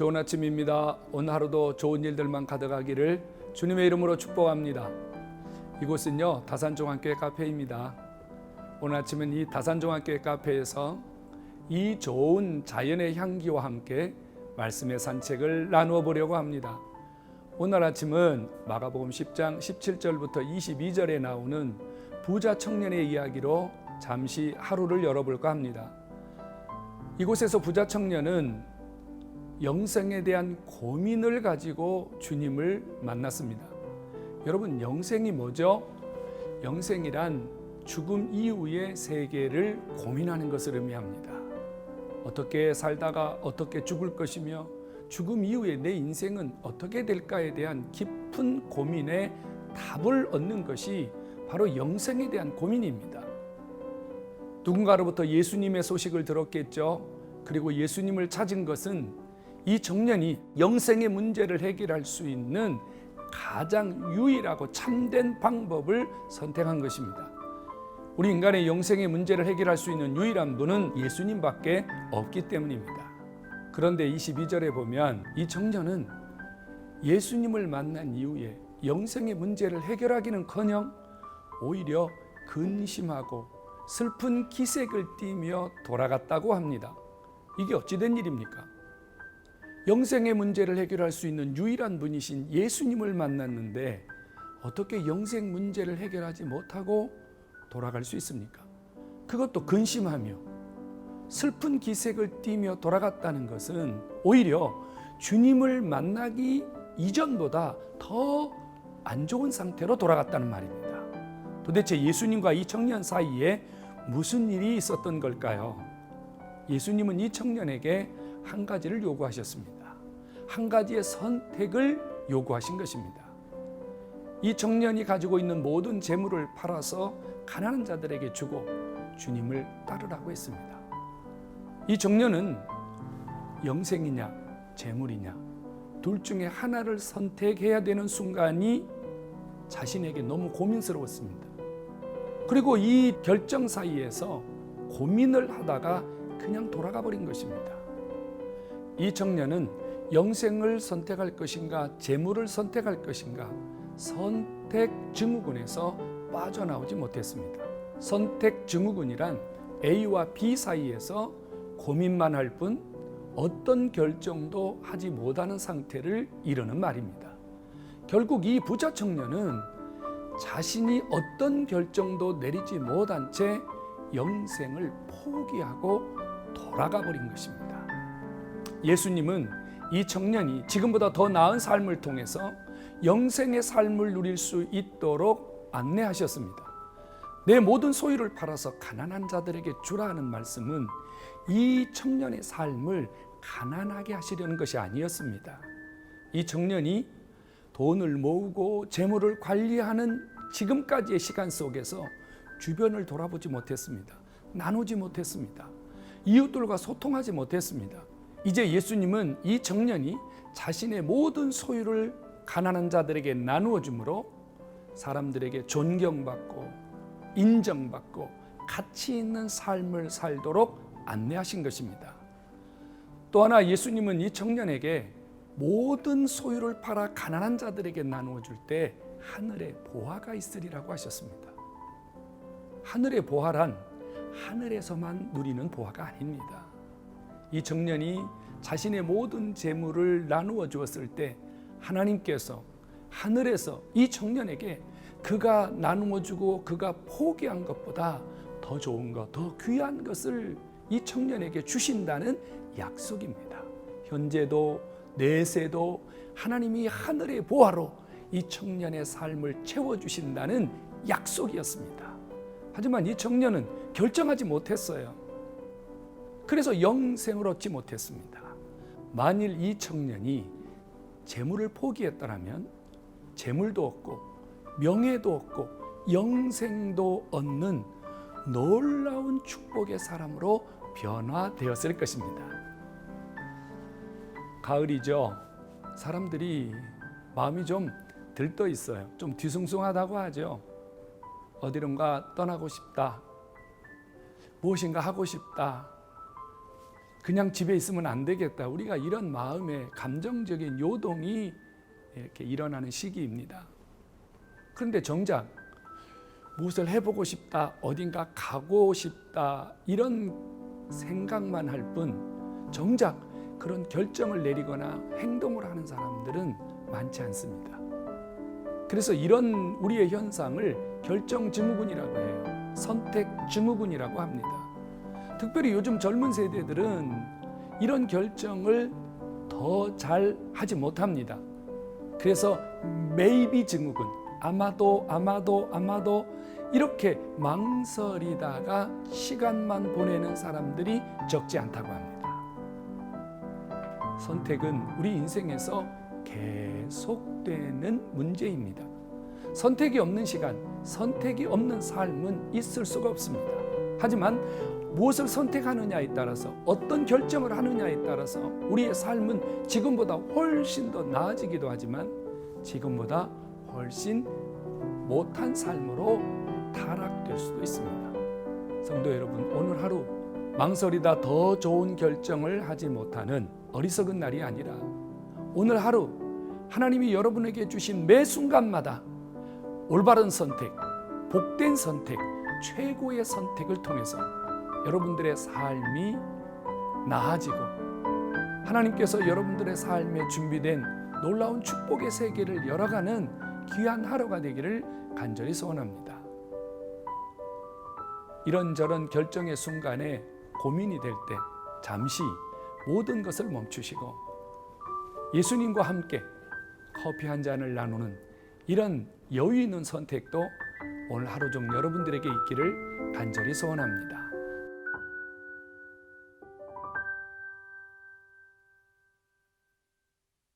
좋은 아침입니다. 오늘 하루도 좋은 일들만 가득하기를 주님의 이름으로 축복합니다. 이곳은요, 다산종합교회 카페입니다. 오늘 아침은 이 다산종합교회 카페에서 이 좋은 자연의 향기와 함께 말씀의 산책을 나누어 보려고 합니다. 오늘 아침은 마가복음 10장 17절부터 22절에 나오는 부자 청년의 이야기로 잠시 하루를 열어볼까 합니다. 이곳에서 부자 청년은 영생에 대한 고민을 가지고 주님을 만났습니다. 여러분, 영생이 뭐죠? 영생이란 죽음 이후의 세계를 고민하는 것을 의미합니다. 어떻게 살다가 어떻게 죽을 것이며 죽음 이후에 내 인생은 어떻게 될까에 대한 깊은 고민에 답을 얻는 것이 바로 영생에 대한 고민입니다. 누군가로부터 예수님의 소식을 들었겠죠. 그리고 예수님을 찾은 것은 이 청년이 영생의 문제를 해결할 수 있는 가장 유일하고 참된 방법을 선택한 것입니다. 우리 인간의 영생의 문제를 해결할 수 있는 유일한 분은 예수님밖에 없기 때문입니다. 그런데 22절에 보면 이 청년은 예수님을 만난 이후에 영생의 문제를 해결하기는커녕 오히려 근심하고 슬픈 기색을 띠며 돌아갔다고 합니다. 이게 어찌된 일입니까? 영생의 문제를 해결할 수 있는 유일한 분이신 예수님을 만났는데 어떻게 영생 문제를 해결하지 못하고 돌아갈 수 있습니까? 그것도 근심하며 슬픈 기색을 띠며 돌아갔다는 것은 오히려 주님을 만나기 이전보다 더 안 좋은 상태로 돌아갔다는 말입니다. 도대체 예수님과 이 청년 사이에 무슨 일이 있었던 걸까요? 예수님은 이 청년에게 한 가지를 요구하셨습니다. 한 가지의 선택을 요구하신 것입니다. 이 청년이 가지고 있는 모든 재물을 팔아서 가난한 자들에게 주고 주님을 따르라고 했습니다. 이 청년은 영생이냐 재물이냐 둘 중에 하나를 선택해야 되는 순간이 자신에게 너무 고민스러웠습니다. 그리고 이 결정 사이에서 고민을 하다가 그냥 돌아가 버린 것입니다. 이 청년은 영생을 선택할 것인가 재물을 선택할 것인가 선택 증후군에서 빠져나오지 못했습니다. 선택 증후군이란 A와 B 사이에서 고민만 할 뿐 어떤 결정도 하지 못하는 상태를 이르는 말입니다. 결국 이 부자 청년은 자신이 어떤 결정도 내리지 못한 채 영생을 포기하고 돌아가 버린 것입니다. 예수님은 이 청년이 지금보다 더 나은 삶을 통해서 영생의 삶을 누릴 수 있도록 안내하셨습니다. 내 모든 소유를 팔아서 가난한 자들에게 주라 하는 말씀은 이 청년의 삶을 가난하게 하시려는 것이 아니었습니다. 이 청년이 돈을 모으고 재물을 관리하는 지금까지의 시간 속에서 주변을 돌아보지 못했습니다. 나누지 못했습니다. 이웃들과 소통하지 못했습니다. 이제 예수님은 이 청년이 자신의 모든 소유를 가난한 자들에게 나누어 주므로 사람들에게 존경받고 인정받고 가치 있는 삶을 살도록 안내하신 것입니다. 또 하나 예수님은 이 청년에게 모든 소유를 팔아 가난한 자들에게 나누어 줄 때 하늘에 보화가 있으리라고 하셨습니다. 하늘의 보화란 하늘에서만 누리는 보화가 아닙니다. 이 청년이 자신의 모든 재물을 나누어 주었을 때 하나님께서 하늘에서 이 청년에게 그가 나누어 주고 그가 포기한 것보다 더 좋은 것, 더 귀한 것을 이 청년에게 주신다는 약속입니다. 현재도 내세도 하나님이 하늘의 보화로 이 청년의 삶을 채워주신다는 약속이었습니다. 하지만 이 청년은 결정하지 못했어요. 그래서 영생을 얻지 못했습니다. 만일 이 청년이 재물을 포기했더라면 재물도 얻고 명예도 얻고 영생도 얻는 놀라운 축복의 사람으로 변화되었을 것입니다. 가을이죠. 사람들이 마음이 좀 들떠 있어요. 좀 뒤숭숭하다고 하죠. 어디론가 떠나고 싶다. 무엇인가 하고 싶다. 그냥 집에 있으면 안 되겠다. 우리가 이런 마음의 감정적인 요동이 이렇게 일어나는 시기입니다. 그런데 정작 무엇을 해보고 싶다, 어딘가 가고 싶다 이런 생각만 할 뿐 정작 그런 결정을 내리거나 행동을 하는 사람들은 많지 않습니다. 그래서 이런 우리의 현상을 결정증후군이라고 해요. 선택증후군이라고 합니다. 특별히 요즘 젊은 세대들은 이런 결정을 더 잘 하지 못합니다. 그래서 maybe 증후군, 아마도 이렇게 망설이다가 시간만 보내는 사람들이 적지 않다고 합니다. 선택은 우리 인생에서 계속되는 문제입니다. 선택이 없는 시간, 선택이 없는 삶은 있을 수가 없습니다. 하지만 무엇을 선택하느냐에 따라서 어떤 결정을 하느냐에 따라서 우리의 삶은 지금보다 훨씬 더 나아지기도 하지만 지금보다 훨씬 못한 삶으로 타락될 수도 있습니다. 성도 여러분, 오늘 하루 망설이다 더 좋은 결정을 하지 못하는 어리석은 날이 아니라 오늘 하루 하나님이 여러분에게 주신 매 순간마다 올바른 선택, 복된 선택, 최고의 선택을 통해서 여러분들의 삶이 나아지고 하나님께서 여러분들의 삶에 준비된 놀라운 축복의 세계를 열어가는 귀한 하루가 되기를 간절히 소원합니다. 이런저런 결정의 순간에 고민이 될 때 잠시 모든 것을 멈추시고 예수님과 함께 커피 한 잔을 나누는 이런 여유 있는 선택도 오늘 하루 중 여러분들에게 있기를 간절히 소원합니다.